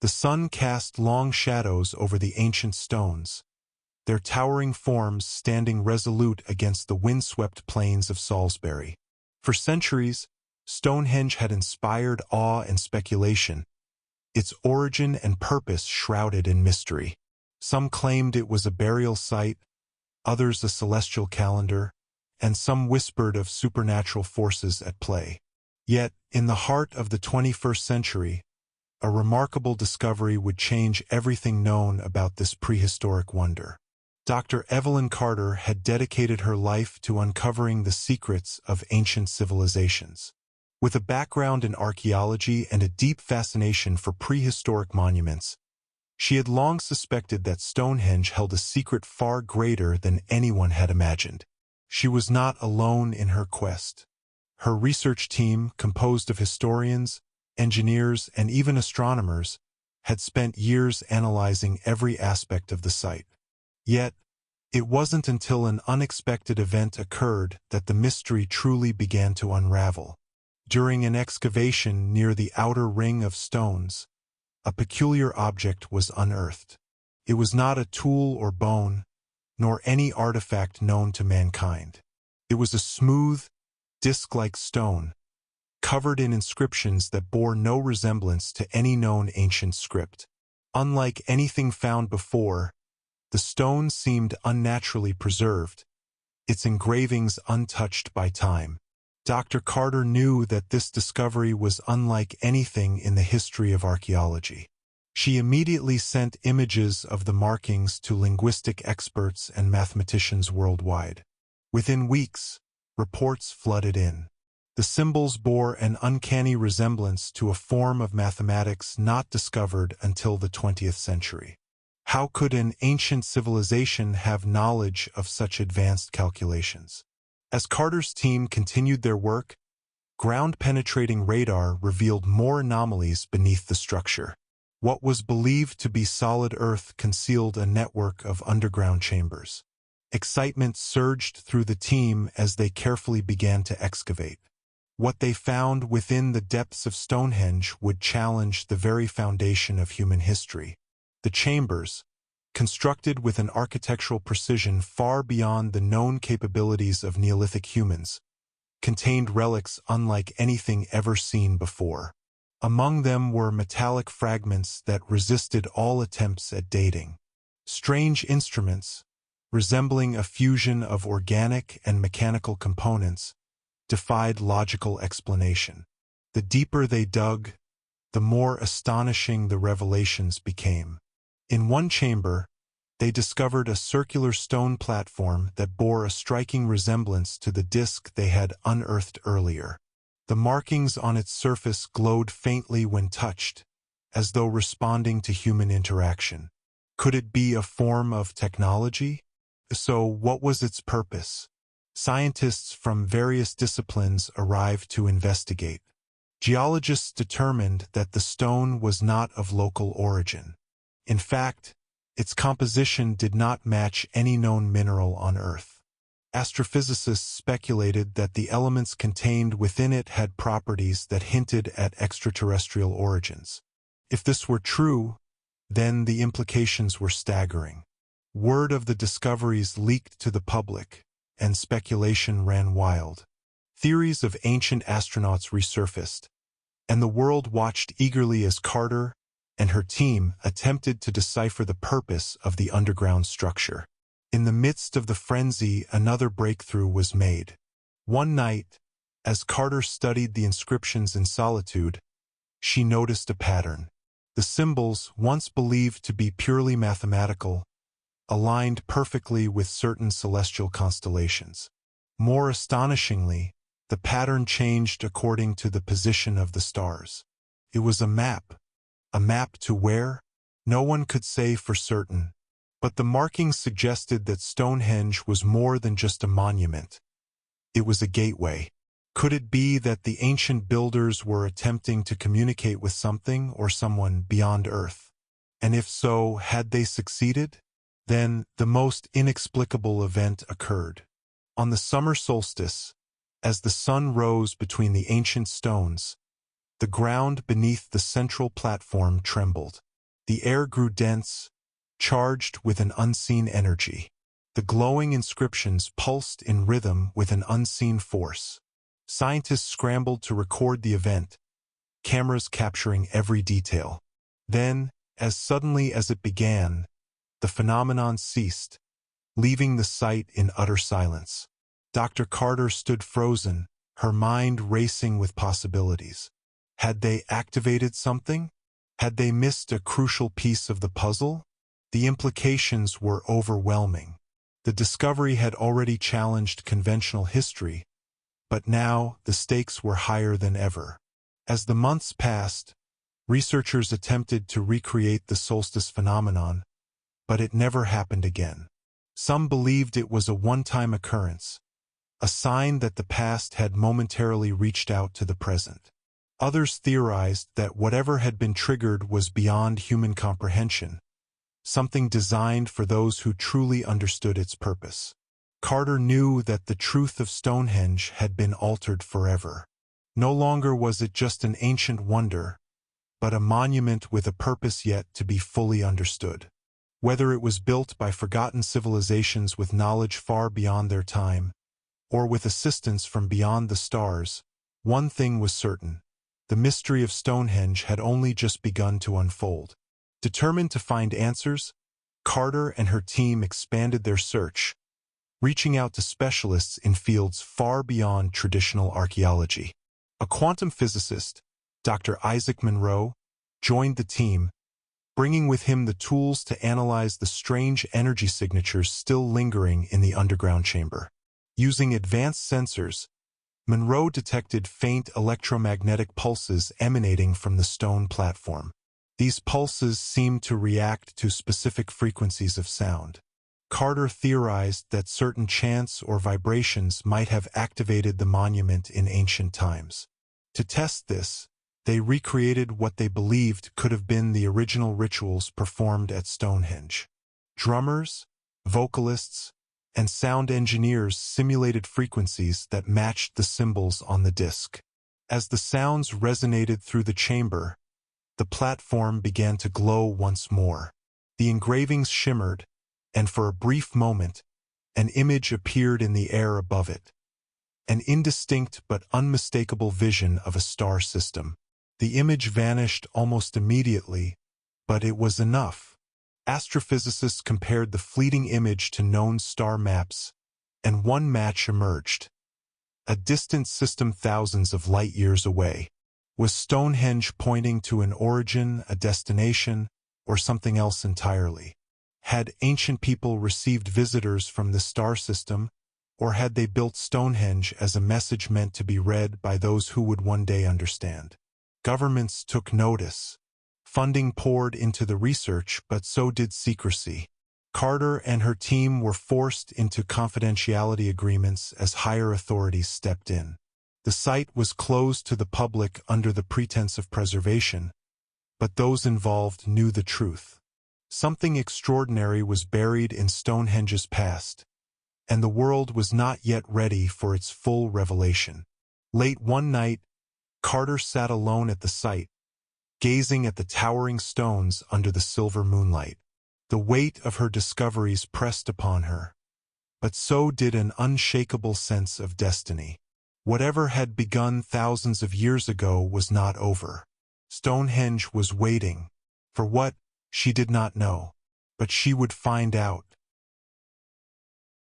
The sun cast long shadows over the ancient stones, their towering forms standing resolute against the windswept plains of Salisbury. For centuries, Stonehenge had inspired awe and speculation, its origin and purpose shrouded in mystery. Some claimed it was a burial site, others a celestial calendar, and some whispered of supernatural forces at play. Yet, in the heart of the 21st century, a remarkable discovery would change everything known about this prehistoric wonder. Dr. Evelyn Carter had dedicated her life to uncovering the secrets of ancient civilizations. With a background in archaeology and a deep fascination for prehistoric monuments, she had long suspected that Stonehenge held a secret far greater than anyone had imagined. She was not alone in her quest. Her research team, composed of historians, engineers, and even astronomers, had spent years analyzing every aspect of the site. Yet, it wasn't until an unexpected event occurred that the mystery truly began to unravel. During an excavation near the outer ring of stones, a peculiar object was unearthed. It was not a tool or bone, nor any artifact known to mankind. It was a smooth, disc-like stone, covered in inscriptions that bore no resemblance to any known ancient script. Unlike anything found before, the stone seemed unnaturally preserved, its engravings untouched by time. Dr. Carter knew that this discovery was unlike anything in the history of archaeology. She immediately sent images of the markings to linguistic experts and mathematicians worldwide. Within weeks, reports flooded in. The symbols bore an uncanny resemblance to a form of mathematics not discovered until the 20th century. How could an ancient civilization have knowledge of such advanced calculations? As Carter's team continued their work, ground-penetrating radar revealed more anomalies beneath the structure. What was believed to be solid earth concealed a network of underground chambers. Excitement surged through the team as they carefully began to excavate. What they found within the depths of Stonehenge would challenge the very foundation of human history. The chambers, constructed with an architectural precision far beyond the known capabilities of Neolithic humans, contained relics unlike anything ever seen before. Among them were metallic fragments that resisted all attempts at dating. Strange instruments, resembling a fusion of organic and mechanical components, defied logical explanation. The deeper they dug, the more astonishing the revelations became. In one chamber, they discovered a circular stone platform that bore a striking resemblance to the disc they had unearthed earlier. The markings on its surface glowed faintly when touched, as though responding to human interaction. Could it be a form of technology? So, what was its purpose? Scientists from various disciplines arrived to investigate. Geologists determined that the stone was not of local origin. In fact, its composition did not match any known mineral on Earth. Astrophysicists speculated that the elements contained within it had properties that hinted at extraterrestrial origins. If this were true, then the implications were staggering. Word of the discoveries leaked to the public, and speculation ran wild. Theories of ancient astronauts resurfaced, and the world watched eagerly as Carter and her team attempted to decipher the purpose of the underground structure. In the midst of the frenzy, another breakthrough was made. One night, as Carter studied the inscriptions in solitude, she noticed a pattern. The symbols, once believed to be purely mathematical, aligned perfectly with certain celestial constellations. More astonishingly, the pattern changed according to the position of the stars. It was a map. A map to where? No one could say for certain, but the markings suggested that Stonehenge was more than just a monument. It was a gateway. Could it be that the ancient builders were attempting to communicate with something or someone beyond Earth? And if so, had they succeeded? Then, the most inexplicable event occurred. On the summer solstice, as the sun rose between the ancient stones, the ground beneath the central platform trembled. The air grew dense, charged with an unseen energy. The glowing inscriptions pulsed in rhythm with an unseen force. Scientists scrambled to record the event, cameras capturing every detail. Then, as suddenly as it began, the phenomenon ceased, leaving the site in utter silence. Dr. Carter stood frozen, her mind racing with possibilities. Had they activated something? Had they missed a crucial piece of the puzzle? The implications were overwhelming. The discovery had already challenged conventional history, but now the stakes were higher than ever. As the months passed, researchers attempted to recreate the solstice phenomenon, but it never happened again. Some believed it was a one-time occurrence, a sign that the past had momentarily reached out to the present. Others theorized that whatever had been triggered was beyond human comprehension, something designed for those who truly understood its purpose. Carter knew that the truth of Stonehenge had been altered forever. No longer was it just an ancient wonder, but a monument with a purpose yet to be fully understood. Whether it was built by forgotten civilizations with knowledge far beyond their time, or with assistance from beyond the stars, one thing was certain: the mystery of Stonehenge had only just begun to unfold. Determined to find answers, Carter and her team expanded their search, reaching out to specialists in fields far beyond traditional archaeology. A quantum physicist, Dr. Isaac Monroe, joined the team, bringing with him the tools to analyze the strange energy signatures still lingering in the underground chamber. Using advanced sensors, Monroe detected faint electromagnetic pulses emanating from the stone platform. These pulses seemed to react to specific frequencies of sound. Carter theorized that certain chants or vibrations might have activated the monument in ancient times. To test this, they recreated what they believed could have been the original rituals performed at Stonehenge. Drummers, vocalists, and sound engineers simulated frequencies that matched the symbols on the disc. As the sounds resonated through the chamber, the platform began to glow once more. The engravings shimmered, and for a brief moment, an image appeared in the air above it. An indistinct but unmistakable vision of a star system. The image vanished almost immediately, but it was enough. Astrophysicists compared the fleeting image to known star maps, and one match emerged. A distant system thousands of light-years away. Was Stonehenge pointing to an origin, a destination, or something else entirely? Had ancient people received visitors from the star system, or had they built Stonehenge as a message meant to be read by those who would one day understand? Governments took notice. Funding poured into the research, but so did secrecy. Carter and her team were forced into confidentiality agreements as higher authorities stepped in. The site was closed to the public under the pretense of preservation, but those involved knew the truth. Something extraordinary was buried in Stonehenge's past, and the world was not yet ready for its full revelation. Late one night, Carter sat alone at the site, gazing at the towering stones under the silver moonlight. The weight of her discoveries pressed upon her, but so did an unshakable sense of destiny. Whatever had begun thousands of years ago was not over. Stonehenge was waiting for what she did not know, but she would find out.